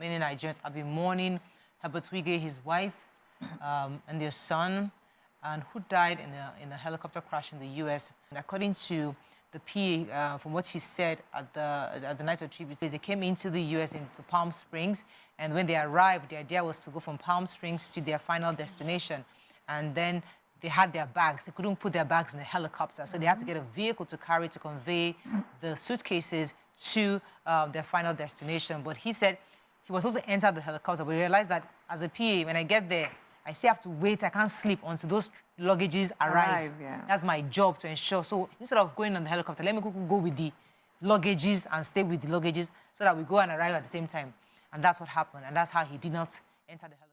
many Nigerians have been mourning Herbert Wigwe, his wife, and their son, and who died in a helicopter crash in the U.S. And according to the PA, from what he said at the night of tribute, they came into the U.S., into Palm Springs, and when they arrived, the idea was to go from Palm Springs to their final destination. And then they had their bags. They couldn't put their bags in a helicopter, so they had to get a vehicle to carry to convey the suitcases to their final destination. But he said he was supposed to enter the helicopter, but he realized that as a PA, when I get there, I still have to wait. I can't sleep until those luggages arrive. Yeah. That's my job to ensure. So instead of going on the helicopter, let me go with the luggages and stay with the luggages so that we go and arrive at the same time. And that's what happened. And that's how he did not enter the helicopter.